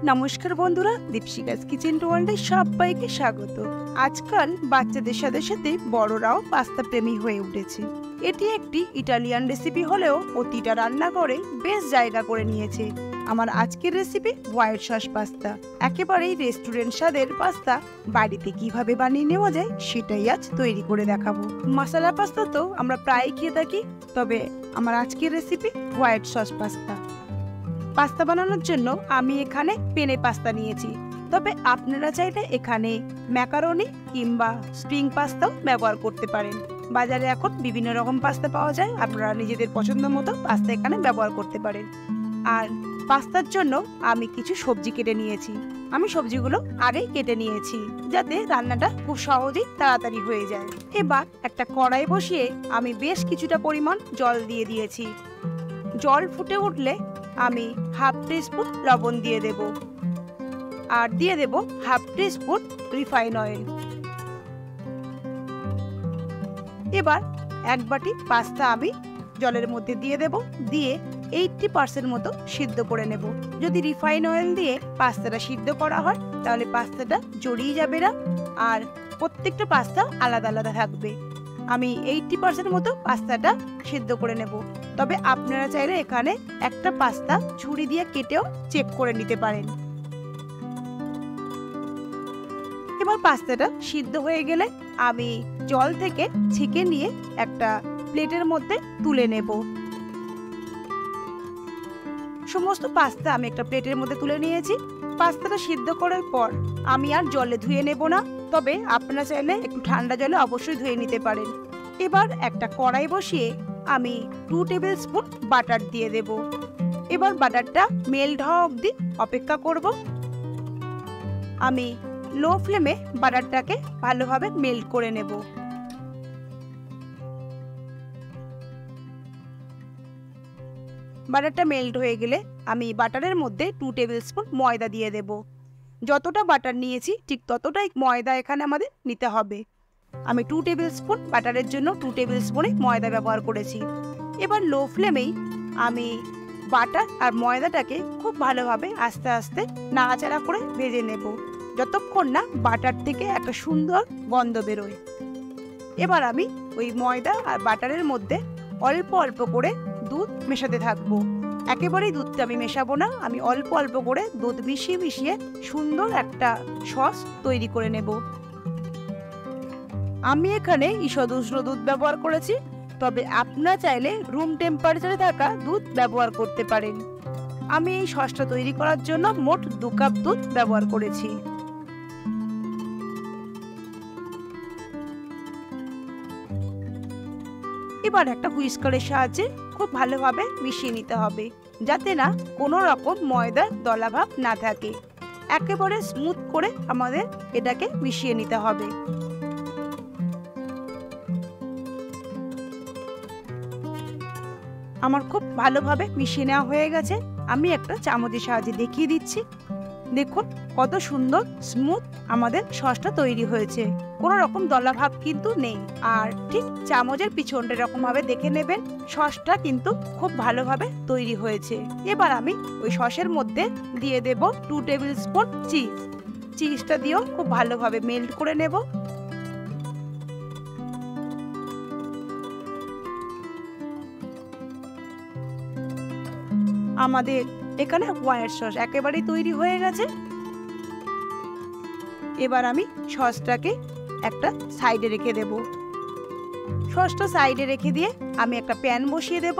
নমস্কার বন্ধুরা, দীপশিকাস কিচেন ওয়ার্ল্ডে সবাইকে স্বাগত। আজকাল বাচ্চাদের সাথে সাথে বড়রাও পাস্তা প্রেমী হয়ে উঠেছে। এটি একটি ইটালিয়ান রেসিপি হলেও প্রতিটা রান্নাঘরে বেশ জায়গা করে নিয়েছে। আমার আজকের রেসিপি হোয়াইট সস পাস্তা। একেবারেই রেস্টুরেন্ট স্বাদের পাস্তা বাড়িতে কিভাবে বানিয়ে নেওয়া যায় সেটাই আজ তৈরি করে দেখাবো। মশলা পাস্তা তো আমরা প্রায়ই খেয়ে থাকি, তবে আমার আজকের recipe white sauce pasta. Pasta বানানোর জন্য আমি এখানে পেনে পাস্তা নিয়েছি, তবে আপনারা চাইলে এখানে ম্যাকারনি কিংবা স্প্রিং পাস্তাও ব্যবহার করতে পারেন। বাজারে এখন বিভিন্ন রকম পাস্তা পাওয়া যায়, আপনারা নিজেদের পছন্দ মতো পাস্তা এখানে ব্যবহার করতে পারেন। আর পাস্তার জন্য আমি কিছু সবজি কেটে নিয়েছি। আমি সবজিগুলো আগেই কেটে নিয়েছি যাতে রান্নাটা খুব সহজেই তাড়াতাড়ি হয়ে যায়। এবার একটা কড়াই বসিয়ে আমি বেশ কিছুটা পরিমাণ জল দিয়ে দিয়েছি। জল ফুটে উঠলে আমি হাফ টিস্পুন লবণ দিয়ে দেব আর দিয়ে দেব হাফ টিস্পুন রিফাইন অয়েল। এবার এক বাটি পাস্তা আমি জলের মধ্যে দিয়ে দেব, দিয়ে 80% মতো সিদ্ধ করে নেব। যদি রিফাইন অয়েল দিয়ে পাস্তাটা সিদ্ধ করা হয় তাহলে পাস্তাটা জড়িয়ে যাবে না আর প্রত্যেকটা পাস্তা আলাদা আলাদা থাকবে। আমি 80% মতো পাস্তাটা সিদ্ধ করে নেব, তবে আপনারা চাইলে এখানে একটা পাস্তা ছুরি দিয়ে কেটেও চেক করে নিতে পারেন। এবার পাস্তাটা সিদ্ধ হয়ে গেলে আমি জল থেকে ছেঁকে নিয়ে একটা প্লেটের মধ্যে তুলে নেব। সমস্ত পাস্তা আমি একটা প্লেটের মধ্যে তুলে নিয়েছি। পাস্তাটা সিদ্ধ করার পর আমি আর জলে ধুয়ে নেব না, তবে আপনারা চাইলে একটু ঠান্ডা জলে অবশ্যই ধুয়ে নিতে পারেন। এবার একটা কড়াই বসিয়ে আমি 2 টেবিল স্পুন বাটার দিয়ে দেব। এবার বাটারটা মেল্ট হওয়া অবধি অপেক্ষা করব। আমি লো ফ্লেমে বাটারটাকে ভালোভাবে মেল্ট করে নেব। বাটারটা মেল্ট হয়ে গেলে আমি বাটারের মধ্যে 2 টেবিল স্পুন ময়দা দিয়ে দেব। যতটা বাটার নিয়েছি ঠিক ততটাই ময়দা এখানে আমাদের নিতে হবে। আমি 2 টেবিল স্পুন বাটারের জন্য 2 টেবিল স্পুনে ময়দা ব্যবহার করেছি। এবার লো ফ্লেমেই আমি বাটার আর ময়দাটাকে খুব ভালোভাবে আস্তে আস্তে নাড়াচাড়া করে ভেজে নেব, যতক্ষণ না বাটার থেকে একটা সুন্দর গন্ধ বেরোয়। এবার আমি ওই ময়দা আর বাটারের মধ্যে অল্প অল্প করে দুধ মেশাতে থাকবো। একেবারেই দুধটা আমি মেশাবো না, আমি অল্প অল্প করে দুধ মিশিয়ে মিশিয়ে সুন্দর একটা সস তৈরি করে নেব। আমি এখানে ঈষৎ উষ্ণ দুধ ব্যবহার করেছি, তবে আপনারা চাইলে রুম টেম্পারেচারে থাকা দুধ ব্যবহার করতে পারেন। আমি এই সসটা তৈরি করার জন্য মোট 2 কাপ দুধ ব্যবহার করেছি। এবার একটা হুইস্কারের সাহায্যে খুব ভালোভাবে মিশিয়ে নিতে হবে, যাতে না কোনো রকম ময়দার দলাভাব না থাকে। একেবারে স্মুথ করে আমাদের এটাকে মিশিয়ে নিতে হবে। আমার খুব ভালোভাবে মিশিয়ে নেওয়া হয়ে গেছে। আমি একটা চামচের সাহায্যে দেখিয়ে দিচ্ছি। দেখুন কত সুন্দর স্মুথ আমাদের সসটা তৈরি হয়েছে, কোনো রকম দলাভাব কিন্তু নেই। আর ঠিক চামচের পিছনটা এরকম ভাবে দেখে নেবেন, সসটা কিন্তু খুব ভালোভাবে তৈরি হয়েছে। এবার আমি ওই সসের মধ্যে দিয়ে দেব 2 টেবিল স্পুন চিজ। চিজটা দিয়েও খুব ভালোভাবে মেল্ট করে নেব। আমাদের এখানে হোয়াইট সস একেবারেই তৈরি হয়ে গেছে। এবার আমি সসটাকে একটা সাইডে রেখে দেব। সসটা সাইডে রেখে দিয়ে আমি একটা প্যান বসিয়ে দেব।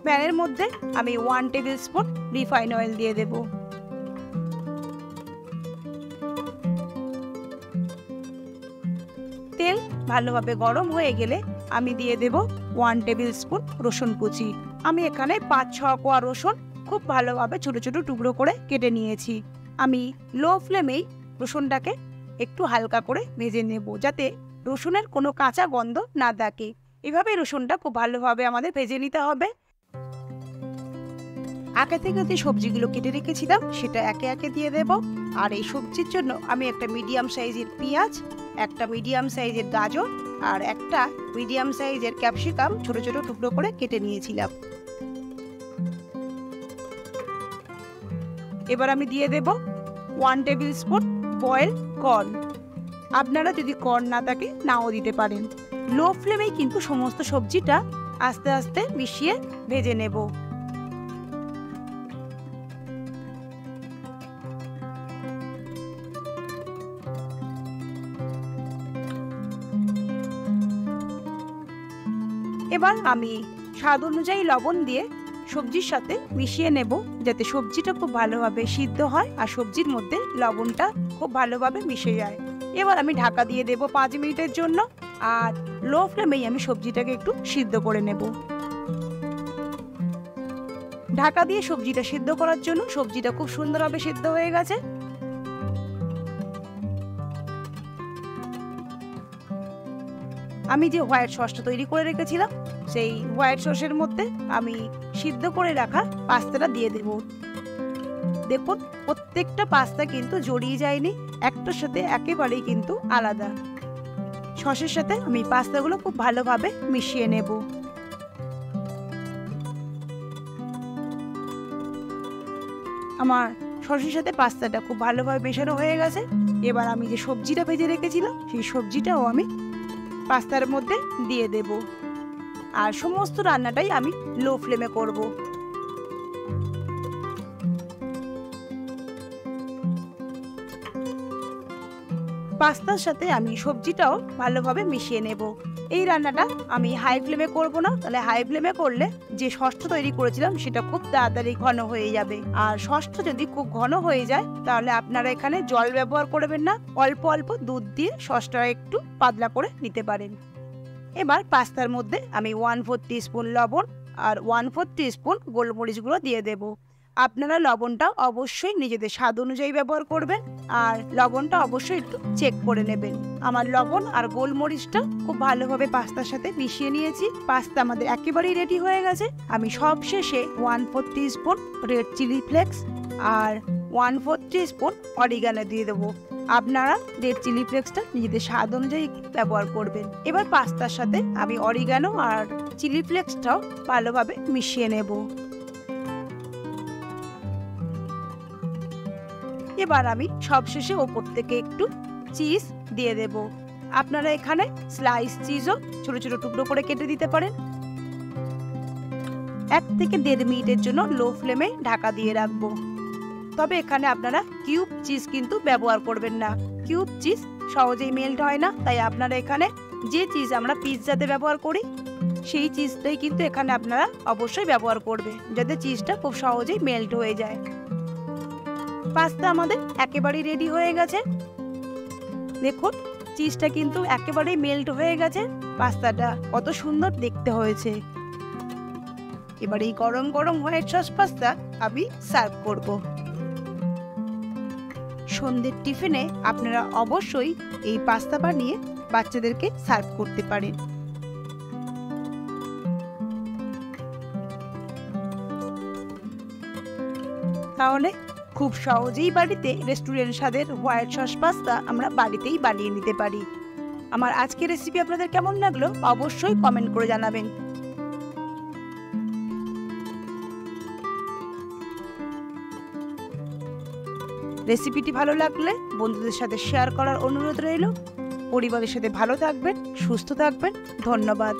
প্যানের মধ্যে আমি 1 টেবিল স্পুন রিফাইন অয়েল দিয়ে দেব। তেল ভালোভাবে গরম হয়ে গেলে আমি দিয়ে দেব 1 টেবিল স্পুন রসুন কুচি। আমি এখানে 5-6 কোয়া রসুন খুব ভালোভাবে ছোট ছোট টুকরো করে কেটে নিয়েছি। আমি লো ফ্লেমেই রসুনটাকে একটু হালকা করে ভেজে নেব, যাতে রসুনের কোনো কাঁচা গন্ধ না থাকে। এভাবে রসুনটা খুব ভালোভাবে আমাদের ভেজে নিতে হবে। আগে থেকে যে সবজিগুলো কেটে রেখেছিলাম সেটা একে একে দিয়ে দেব। আর এই সবজির জন্য আমি একটা মিডিয়াম সাইজের পেঁয়াজ, একটা মিডিয়াম সাইজের গাজর আর একটা মিডিয়াম সাইজের ক্যাপসিকাম ছোট ছোট টুকরো করে কেটে নিয়েছিলাম। এবার আমি দিয়ে দেব 1 টেবিল স্পুন বয়েল কর্ন। আপনারা যদি কর্ন না থাকে নাও দিতে পারেন। লো ফ্লেমেই কিন্তু সমস্ত সবজিটা আস্তে আস্তে মিশিয়ে ভেজে নেব। এবার আমি স্বাদ অনুযায়ী লবণ দিয়ে সবজির সাথে মিশিয়ে নেব, যাতে সবজিটা খুব ভালোভাবে সিদ্ধ হয় আর সবজির মধ্যে লবণটা খুব ভালোভাবে মিশে যায়। এবার আমি ঢাকা দিয়ে দেব 5 মিনিটের জন্য, আর লো ফ্লেমেই আমি সবজিটাকে একটু সিদ্ধ করে নেব। ঢাকা দিয়ে সবজিটা সিদ্ধ করার জন্য সবজিটা খুব সুন্দরভাবে সিদ্ধ হয়ে গেছে। আমি যে হোয়াইট সসটা তৈরি করে রেখেছিলাম সেই হোয়াইট সসের মধ্যে আমি সিদ্ধ করে রাখা পাস্তাটা দিয়ে দেব। দেখুন প্রত্যেকটা পাস্তা কিন্তু জড়িয়ে যায়নি, একটার সাথে একেবারেই কিন্তু আলাদা। সসের সাথে আমি পাস্তাগুলো খুব ভালোভাবে মিশিয়ে নেব। আমার সসের সাথে পাস্তাটা খুব ভালোভাবে মেশানো হয়ে গেছে। এবার আমি যে সবজিটা ভেজে রেখেছিলাম সেই সবজিটাও আমি পাস্তার মধ্যে দিয়ে দেব, আর সমস্ত রান্নাটাই আমি লো ফ্লেমে করব। পাস্তার সাথে আমি সবজিটাও ভালোভাবে মিশিয়ে নেব। এই রান্নাটা আমি হাই ফ্লেমে করব না, তাহলে হাই ফ্লেমে করলে যে সসটা তৈরি করেছিলাম সেটা খুব তাড়াতাড়ি ঘন হয়ে যাবে। আর সসটা যদি খুব ঘন হয়ে যায় তাহলে আপনারা এখানে জল ব্যবহার করবেন না, অল্প অল্প দুধ দিয়ে সসটা একটু পাতলা করে নিতে পারেন। এবার পাস্তার মধ্যে আমি 1/4 টিস্পুন লবণ আর 1/4 টিস্পুন গোলমরিচ গুঁড়ো দিয়ে দেব। আপনারা লবণটা অবশ্যই নিজেদের স্বাদ অনুযায়ী ব্যবহার করবেন, আর লবণটা অবশ্যই একটু চেক করে নেবেন। আমার লবণ আর গোলমরিচটা খুব ভালোভাবে পাস্তার সাথে মিশিয়ে নিয়েছি। পাস্তা আমাদের একেবারেই রেডি হয়ে গেছে। আমি সব শেষে 1/4 টিস্পুন রেড চিলি ফ্লেক্স আর 1/4 টিস্পুন অরিগানো দিয়ে দেবো। আপনারা রেড চিলি ফ্লেক্সটা নিজেদের স্বাদ অনুযায়ী ব্যবহার করবেন। এবার পাস্তার সাথে আমি অরিগানো আর চিলি ফ্লেক্সটাও ভালোভাবে মিশিয়ে নেব। এবার আমি সবশেষে ওপর থেকে একটু চিজ দিয়ে দেব। আপনারা এখানে স্লাইস চিজও ছোট ছোট টুকরো করে কেটে দিতে পারেন। 1 থেকে 1.5 মিনিটের জন্য লো ফ্লেমে ঢাকা দিয়ে রাখবো। তবে এখানে আপনারা কিউব চিজ কিন্তু ব্যবহার করবেন না, কিউব চিজ সহজেই মেল্ট হয় না। তাই আপনারা এখানে যে চিজ আমরা পিৎজাতে ব্যবহার করি সেই চিজটাই কিন্তু এখানে আপনারা অবশ্যই ব্যবহার করবে, যাতে চিজটা খুব সহজেই মেল্ট হয়ে যায়। পাস্তা আমাদের একেবারেই রেডি হয়ে গেছে। দেখুন চিজটা কিন্তু একেবারেই মেল্ট হয়ে গেছে। পাস্তাটা কত সুন্দর দেখতে হয়েছে। এবার এই গরম গরম হোয়াইট সস পাস্তা আমি সার্ভ করব। সন্ধ্যের টিফিনে আপনারা অবশ্যই এই পাস্তা বানিয়ে বাচ্চাদেরকে সার্ভ করতে পারেন। তাহলে খুব সহজেই বাড়িতে রেস্টুরেন্ট স্বাদের হোয়াইট সস পাস্তা আমরা বাড়িতেই বানিয়ে নিতে পারি। আমার আজকের রেসিপি আপনাদের কেমন লাগলো অবশ্যই কমেন্ট করে জানাবেন। রেসিপিটি ভালো লাগলে বন্ধুদের সাথে শেয়ার করার অনুরোধ রইল। পরিবারের সাথে ভালো থাকবেন, সুস্থ থাকবেন। ধন্যবাদ।